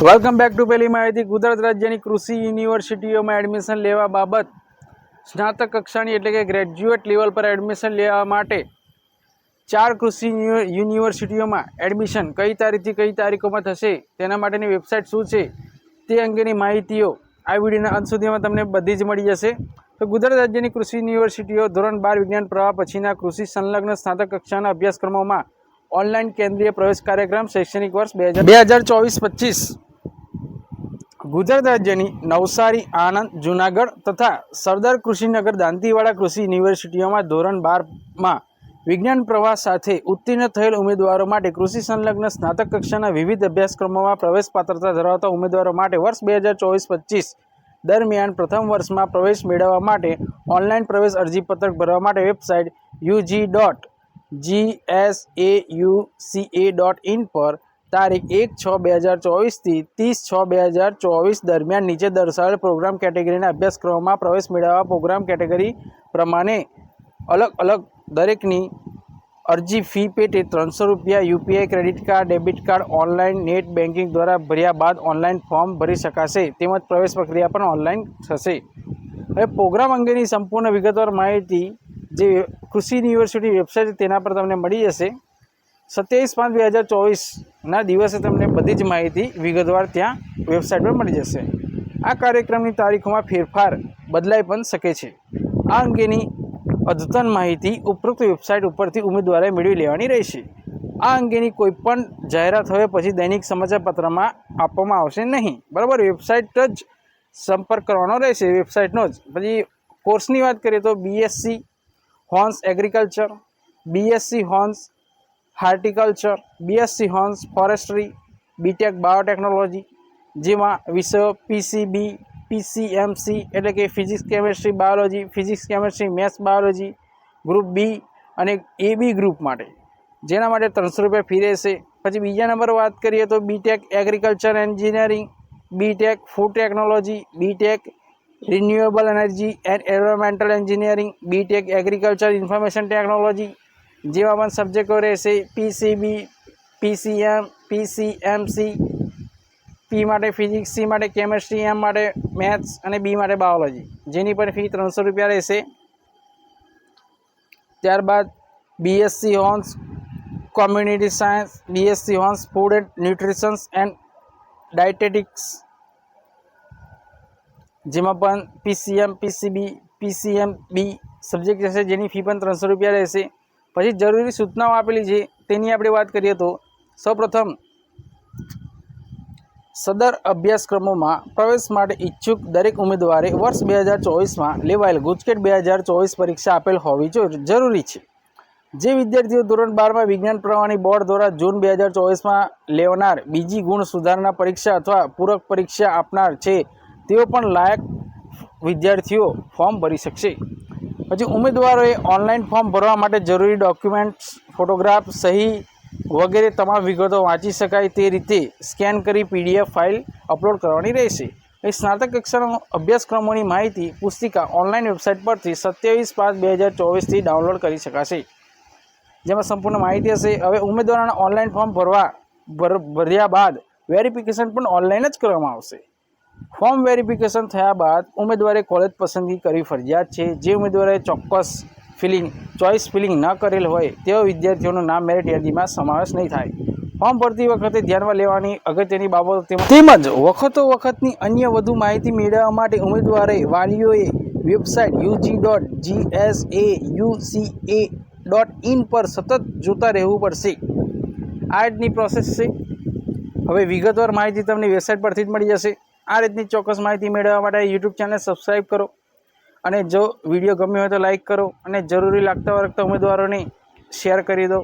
Welcome back to પહેલી માહિતી. ગુજરાત રાજ્યની કૃષિ યુનિવર્સિટીઓમાં એડમિશન લેવા બાબત સ્નાતક કક્ષાની એટલે કે ગ્રેજ્યુએટ લેવલ પર એડમિશન લેવા માટે 4 કૃષિ યુનિવર્સિટીઓમાં એડમિશન કઈ તારીખથી કઈ તારીખોમાં થશે, તેના માટેની વેબસાઇટ શું છે તે અંગેની માહિતીઓ આ વિડીયોના અંત સુધીમાં તમને બધી જ મળી જશે. તો ગુજરાત રાજ્યની કૃષિ યુનિવર્સિટીઓ ધોરણ 12 વિજ્ઞાન પ્રવાહ પછીના કૃષિ સંલગ્ન સ્નાતક કક્ષાના અભ્યાસક્રમોમાં ઓનલાઈન કેન્દ્રીય પ્રવેશ કાર્યક્રમ શૈક્ષણિક વર્ષ 2024-25 ગુજરાત રાજ્યની નવસારી, આણંદ, જૂનાગઢ તથા સરદાર કૃષિનગર દાંતીવાડા કૃષિ યુનિવર્સિટીઓમાં ધોરણ 12માં વિજ્ઞાન પ્રવાહ સાથે ઉત્તીર્ણ થયેલ ઉમેદવારો માટે કૃષિ સંલગ્ન સ્નાતક કક્ષાના વિવિધ અભ્યાસક્રમોમાં પ્રવેશ પાત્રતા ધરાવતા ઉમેદવારો માટે વર્ષ 2024-25 દરમિયાન પ્રથમ વર્ષમાં પ્રવેશ મેળવવા માટે ઓનલાઈન પ્રવેશ અરજીપત્રક ભરવા માટે વેબસાઇટ ug.gsauca.in પર તારીખ 1/6/2024 થી 30/6/2024 દરમિયાન નીચે દર્શાવેલ પ્રોગ્રામ કેટેગરીના અભ્યાસક્રમોમાં પ્રવેશ મેળવવા પ્રોગ્રામ કેટેગરી પ્રમાણે અલગ અલગ દરેકની અરજી ફી પેટે ₹300 UPI credit card, debit card, online net banking દ્વારા ભર્યા બાદ ઓનલાઈન ફોર્મ ભરી શકાશે. તેમજ પ્રવેશ પ્રક્રિયા પણ ઓનલાઈન થશે. હવે પ્રોગ્રામ અંગેની સંપૂર્ણ વિગતવાર માહિતી જે કૃષિ યુનિવર્સિટી વેબસાઇટ તેના પર તમને મળી જશે. 27/5/2024ના દિવસે તમને બધી જ માહિતી વિગતવાર ત્યાં વેબસાઇટ પર મળી જશે. આ કાર્યક્રમની તારીખોમાં ફેરફાર બદલાઈ પણ શકે છે. આ અંગેની અદ્યતન માહિતી ઉપરોક્ત વેબસાઇટ ઉપરથી ઉમેદવારે મેળવી લેવાની રહેશે. આ અંગેની કોઈપણ જાહેરાત હવે પછી દૈનિક સમાચાર પત્રમાં આપવામાં આવશે નહીં. બરાબર, વેબસાઇટ જ સંપર્ક કરવાનો રહેશે, વેબસાઇટનો જ. પછી કોર્સની વાત કરીએ તો BSc hons agriculture, BSc hons horticulture, BSc hons forestry, BTech biotechnology, જેમાં વિષયો પીસીબી, પીસીએમસી એટલે કે physics chemistry biology, physics chemistry maths biology group B અને એબી ગ્રુપ માટે, જેના માટે ₹300 ફી રહેશે. પછી બીજા નંબર વાત કરીએ તો BTech agriculture engineering, BTech food technology, BTech renewable energy and environmental engineering, BTech agriculture information technology, જેમાં પણ સબ્જેક્ટો રહેશે પીસીબી, પીસીએમ, પીસીએમસી, પી માટે ફિઝિક્સ, સી માટે કેમેસ્ટ્રી, એમ માટે મેથ્સ અને બી માટે બાયોલોજી, જેની પર ફી ₹300 રહેશે. ત્યારબાદ BSc hons community science, BSc hons food and nutritions and dietetics, જેમાં પણ પીસીએમ, પીસીબી, પીસીએમબી સબ્જેક્ટ રહેશે, જેની ફી પણ ₹300 રહેશે. પછી જરૂરી સૂચનાઓ આપેલી છે તેની આપણે વાત કરીએ તો સૌપ્રથમ સદર અભ્યાસક્રમોમાં પ્રવેશ માટે ઈચ્છુક દરેક ઉમેદવારે વર્ષ 2024માં લેવાયેલ ગુજકેટ 2024 પરીક્ષા આપેલ હોવી જરૂરી છે. જે વિદ્યાર્થીઓ ધોરણ 12માં વિજ્ઞાન પ્રવાહની બોર્ડ દ્વારા જૂન 2024માં લેવાનાર બીજી ગુણ સુધારણા પરીક્ષા અથવા પૂરક પરીક્ષા આપનાર છે તેઓ પણ લાયક વિદ્યાર્થીઓ ફોર્મ ભરી શકશે. પછી ઉમેદવારોએ ઓનલાઈન ફોર્મ ભરવા માટે જરૂરી ડોક્યુમેન્ટ્સ, ફોટોગ્રાફ, સહી વગેરે તમામ વિગતો વાંચી શકાય તે રીતે સ્કેન કરી પીડીએફ ફાઇલ અપલોડ કરવાની રહેશે. સ્નાતક કક્ષાના અભ્યાસક્રમોની માહિતી પુસ્તિકા ઓનલાઈન વેબસાઇટ પરથી 27/5/2024થી ડાઉનલોડ કરી શકાશે, જેમાં સંપૂર્ણ માહિતી હશે. હવે ઉમેદવારોના ઓનલાઈન ફોર્મ ભર્યા બાદ વેરિફિકેશન પણ ઓનલાઈન જ કરવામાં આવશે. ફોર્મ વેરિફિકેશન થયા બાદ ઉમેદવારે કોલેજ પસંદગી કરવી ફરજિયાત છે. જે ઉમેદવારે ચોક્કસ ચોઇસ ફિલિંગ ન કરેલ હોય તેવા વિદ્યાર્થીઓનું નામ મેરિટ યાદીમાં સમાવેશ નહીં થાય. ફોર્મ ભરતી વખતે ધ્યાનમાં લેવાની અગત્યની બાબતો તેમજ વખતની અન્ય વધુ માહિતી મેળવવા માટે ઉમેદવારે વાલીઓએ વેબસાઇટ ug.gsauca.in પર સતત જોતા રહેવું પડશે. આ રીતની પ્રોસેસ છે. હવે વિગતવાર માહિતી તમને વેબસાઇટ પરથી જ મળી જશે. આ રીતની ચોક્કસ માહિતી મેળવવા માટે યુટ્યુબ ચેનલ સબસ્ક્રાઈબ કરો અને જો વિડીયો ગમ્યો હોય તો લાઈક કરો અને જરૂરી લાગતા વળગતા ઉમેદવારોને શેર કરી દો.